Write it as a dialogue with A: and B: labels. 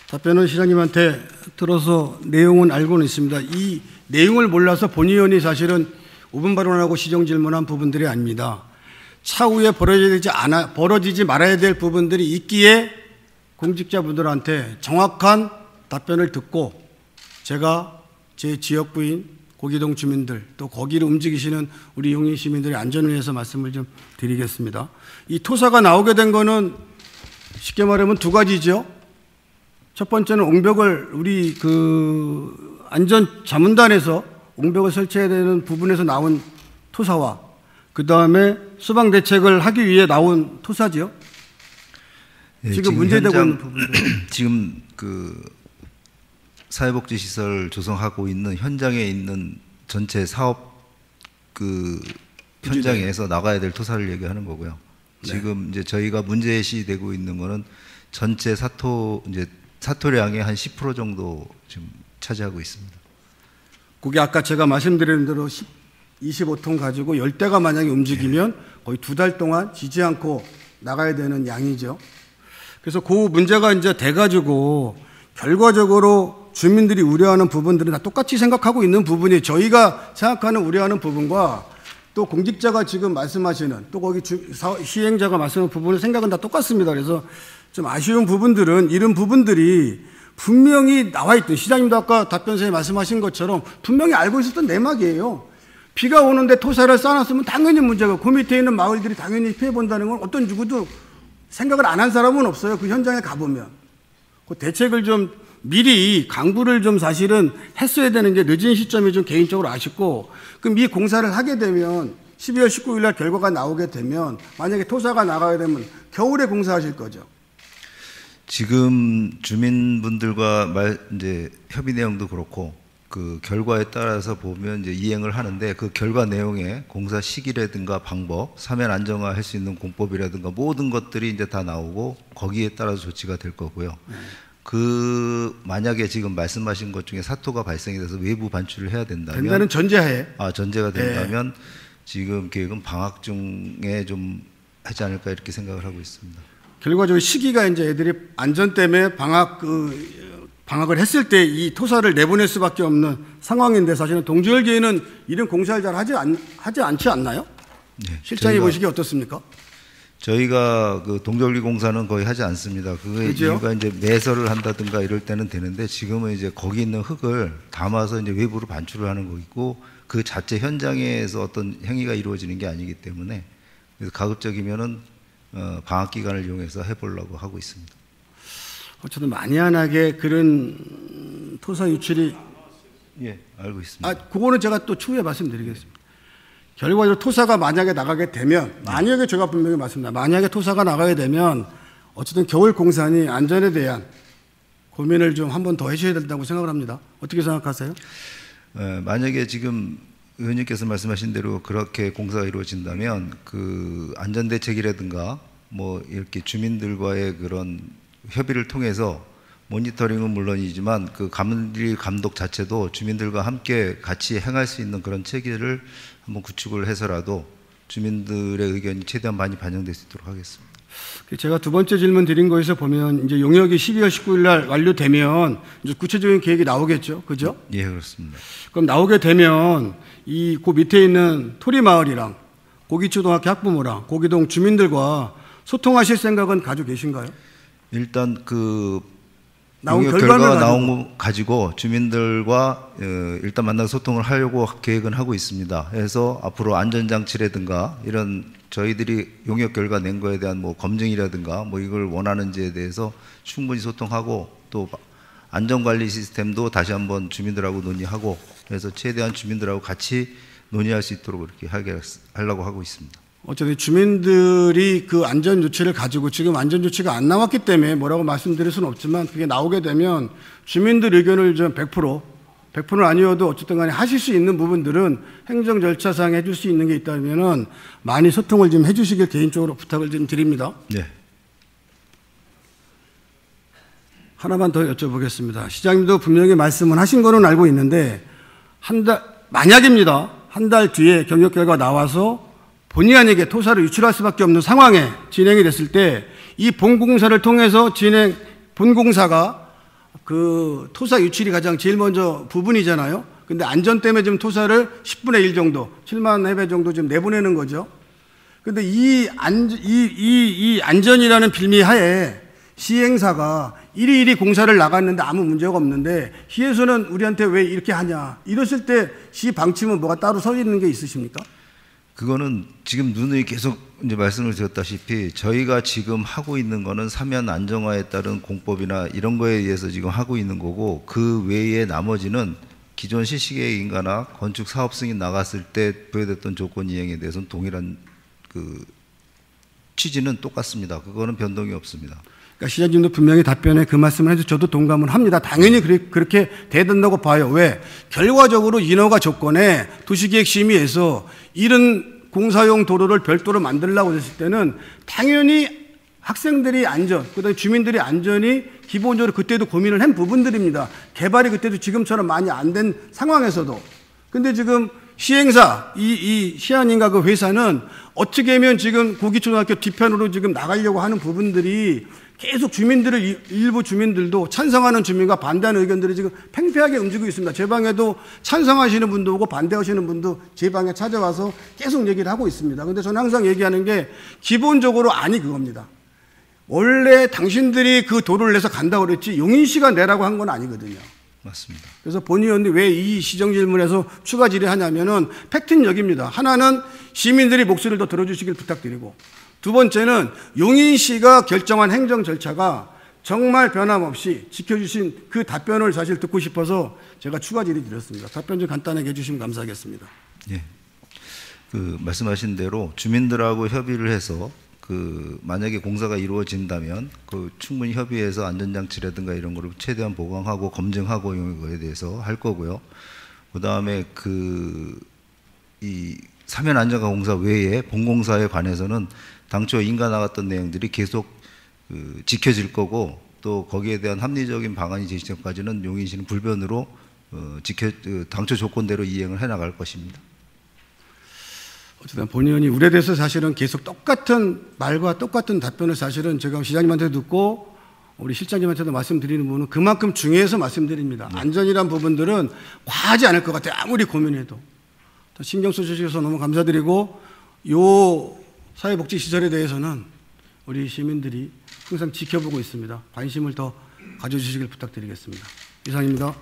A: 답변은 시장님한테 들어서 내용은 알고는 있습니다. 이 내용을 몰라서 본 의원이 사실은 5분 발언하고 시정 질문한 부분들이 아닙니다. 차후에 벌어지지 말아야 될 부분들이 있기에 공직자분들한테 정확한 답변을 듣고 제가 제 지역구인 고기동 주민들 또 거기를 움직이시는 우리 용인 시민들의 안전을 위해서 말씀을 좀 드리겠습니다. 이 토사가 나오게 된 거는 쉽게 말하면 두 가지죠. 첫 번째는 옹벽을 우리 안전자문단에서 옹벽을 설치해야 되는 부분에서 나온 토사와 그 다음에 수방 대책을 하기 위해 나온 토사지요. 네, 지금 문제되고 있는 부분들.
B: 지금 사회복지시설 조성하고 있는 현장에 있는 전체 사업 현장에서 나가야 될 토사를 얘기하는 거고요. 네. 지금 이제 저희가 문제시되고 있는 거는 전체 사토량의 한 10% 정도 지금 차지하고 있습니다. 그게
A: 아까 제가 말씀드린 대로 25톤 가지고 10대가 만약에 움직이면 네. 거의 2달 동안 지지 않고 나가야 되는 양이죠. 그래서 그 문제가 이제 돼가지고 결과적으로 주민들이 우려하는 부분들은 다 똑같이 생각하고 있는 부분이 저희가 생각하는 우려하는 부분과 또 공직자가 지금 말씀하시는 또 거기 시행자가 말씀하는 부분의 생각은 다 똑같습니다. 그래서 좀 아쉬운 부분들은 이런 부분들이 분명히 나와 있던 시장님도 아까 답변서에 말씀하신 것처럼 분명히 알고 있었던 내막이에요. 비가 오는데 토사를 쌓아놨으면 당연히 문제가 그 밑에 있는 마을들이 당연히 피해본다는 건 어떤 누구도 생각을 안 한 사람은 없어요. 그 현장에 가보면. 그 대책을 좀 미리 강구를 좀 사실은 했어야 되는 게 늦은 시점이 좀 개인적으로 아쉽고 그럼 이 공사를 하게 되면 12월 19일 날 결과가 나오게 되면 만약에 토사가 나가게 되면 겨울에 공사하실 거죠.
B: 지금 주민분들과 이제 협의 내용도 그렇고 그 결과에 따라서 보면 이제 이행을 하는데 그 결과 내용에 공사 시기라든가 방법, 사면 안정화할 수 있는 공법이라든가 모든 것들이 이제 다 나오고 거기에 따라서 조치가 될 거고요. 만약에 지금 말씀하신 것 중에 사토가 발생이 돼서 외부 반출을 해야 된다면
A: 전제하에
B: 전제가 된다면 지금 계획은 방학 중에 좀 하지 않을까 이렇게 생각을 하고 있습니다.
A: 결과적으로 시기가 이제 애들이 안전 때문에 방학을 했을 때 이 토사를 내보낼 수밖에 없는 상황인데 사실은 동지열기에는 이런 공사를 잘 하지 않지 않나요? 네, 실장님 보시기에 어떻습니까?
B: 저희가 동절기 공사는 거의 하지 않습니다. 그게 이유가 이제 매설을 한다든가 이럴 때는 되는데 지금은 이제 거기 있는 흙을 담아서 이제 외부로 반출을 하는 거고 그 자체 현장에서 어떤 행위가 이루어지는 게 아니기 때문에 그래서 가급적이면은 방학 기간을 이용해서 해보려고 하고 있습니다.
A: 어쨌든 만연하게 그런 토사 유출이
B: 알고 있습니다.
A: 그거는 제가 또 추후에 말씀드리겠습니다. 결과적으로 토사가 만약에 나가게 되면 만약에 제가 분명히 말씀드립니다. 만약에 토사가 나가게 되면 어쨌든 겨울 공사니 안전에 대한 고민을 좀 한 번 더 해주셔야 된다고 생각을 합니다. 어떻게 생각하세요?
B: 만약에 지금 의원님께서 말씀하신 대로 그렇게 공사가 이루어진다면 그 안전대책이라든가 뭐 이렇게 주민들과의 그런 협의를 통해서 모니터링은 물론이지만 그 감독 자체도 주민들과 함께 같이 행할 수 있는 그런 체계를 한번 구축을 해서라도 주민들의 의견이 최대한 많이 반영될 수 있도록 하겠습니다.
A: 제가 두 번째 질문 드린 거에서 보면 이제 용역이 12월 19일 날 완료되면 이제 구체적인 계획이 나오겠죠, 그죠?
B: 예, 그렇습니다.
A: 그럼 나오게 되면 그 밑에 있는 토리마을이랑 고기초등학교 학부모랑 고기동 주민들과 소통하실 생각은 가지고 계신가요?
B: 일단 용역 결과가 나온 거 가지고 주민들과 일단 만나서 소통을 하려고 계획은 하고 있습니다. 그래서 앞으로 안전장치라든가 이런 저희들이 용역 결과 낸 거에 대한 뭐 검증이라든가 뭐 이걸 원하는지에 대해서 충분히 소통하고 또 안전관리 시스템도 다시 한번 주민들하고 논의하고 그래서 최대한 주민들하고 같이 논의할 수 있도록 그렇게 하려고 하고 있습니다.
A: 어쨌든 주민들이 그 안전조치를 가지고 지금 안전조치가 안 나왔기 때문에 뭐라고 말씀드릴 수는 없지만 그게 나오게 되면 주민들 의견을 좀 100%는 아니어도 어쨌든 간에 하실 수 있는 부분들은 행정 절차상 해줄 수 있는 게 있다면은 많이 소통을 좀 해주시길 개인적으로 부탁을 좀 드립니다.
B: 네.
A: 하나만 더 여쭤보겠습니다. 시장님도 분명히 말씀은 하신 거는 알고 있는데 만약입니다. 한 달 뒤에 경력 결과 나와서 본의 아니게 토사를 유출할 수밖에 없는 상황에 진행이 됐을 때 이 본공사를 통해서 본공사가 그 토사 유출이 가장 제일 먼저 부분이잖아요. 근데 안전 때문에 지금 토사를 10분의 1 정도, 7만 해배 정도 지금 내보내는 거죠. 근데 이 안전이라는 빌미 하에 시행사가 일일이 공사를 나갔는데 아무 문제가 없는데 시에서는 우리한테 왜 이렇게 하냐. 이랬을 때 시 방침은 뭐가 따로 서 있는 게 있으십니까?
B: 그거는 지금 누누이 계속 이제 말씀을 드렸다시피 저희가 지금 하고 있는 거는 사면 안정화에 따른 공법이나 이런 거에 의해서 지금 하고 있는 거고, 그 외에 나머지는 기존 실시계획인가나 건축 사업 승인 나갔을 때 부여됐던 조건 이행에 대해서는 동일한 그 취지는 똑같습니다. 그거는 변동이 없습니다.
A: 그러니까 시장님도 분명히 답변에 그 말씀을 해서 저도 동감을 합니다. 당연히 그렇게 돼야 된다고 봐요. 왜? 결과적으로 인허가 조건에 도시계획심의에서 이런 공사용 도로를 별도로 만들려고 했을 때는 당연히 학생들이 안전, 그다음에 주민들이 안전이 기본적으로 그때도 고민을 한 부분들입니다. 개발이 그때도 지금처럼 많이 안 된 상황에서도. 근데 지금 시행사, 이 시안인가 그 회사는 어떻게 하면 지금 고기초등학교 뒤편으로 지금 나가려고 하는 부분들이 계속 주민들을, 일부 주민들도 찬성하는 주민과 반대하는 의견들이 지금 팽팽하게 움직이고 있습니다. 제 방에도 찬성하시는 분도 오고 반대하시는 분도 제 방에 찾아와서 계속 얘기를 하고 있습니다. 근데 저는 항상 얘기하는 게 기본적으로 아니 그겁니다. 원래 당신들이 그 도로를 내서 간다고 그랬지 용인시가 내라고 한 건 아니거든요.
B: 맞습니다.
A: 그래서 본 의원이 왜 이 시정 질문에서 추가 질의하냐면은 팩트는 여기입니다. 하나는 시민들이 목소리를 더 들어주시길 부탁드리고, 두 번째는 용인시가 결정한 행정 절차가 정말 변함없이 지켜주신 그 답변을 사실 듣고 싶어서 제가 추가 질의 드렸습니다. 답변 좀 간단하게 해주시면 감사하겠습니다.
B: 예. 그 말씀하신 대로 주민들하고 협의를 해서 만약에 공사가 이루어진다면 충분히 협의해서 안전장치라든가 이런 거를 최대한 보강하고 검증하고 이런 거에 대해서 할 거고요. 그 다음에 이 사면 안전화 공사 외에 본공사에 관해서는 당초 인가 나갔던 내용들이 계속 지켜질 거고, 또 거기에 대한 합리적인 방안이 제시전까지는 용인시는 불변으로 당초 조건대로 이행을 해 나갈 것입니다.
A: 어쨌든 본 의원이 우려돼서 사실은 계속 똑같은 말과 똑같은 답변을 사실은 제가 시장님한테 듣고 우리 실장님한테도 말씀드리는 부분은 그만큼 중요해서 말씀드립니다. 네. 안전이란 부분들은 과하지 않을 것 같아요. 아무리 고민해도. 신경 써주셔서 너무 감사드리고, 요 사회복지시설에 대해서는 우리 시민들이 항상 지켜보고 있습니다. 관심을 더 가져주시길 부탁드리겠습니다. 이상입니다.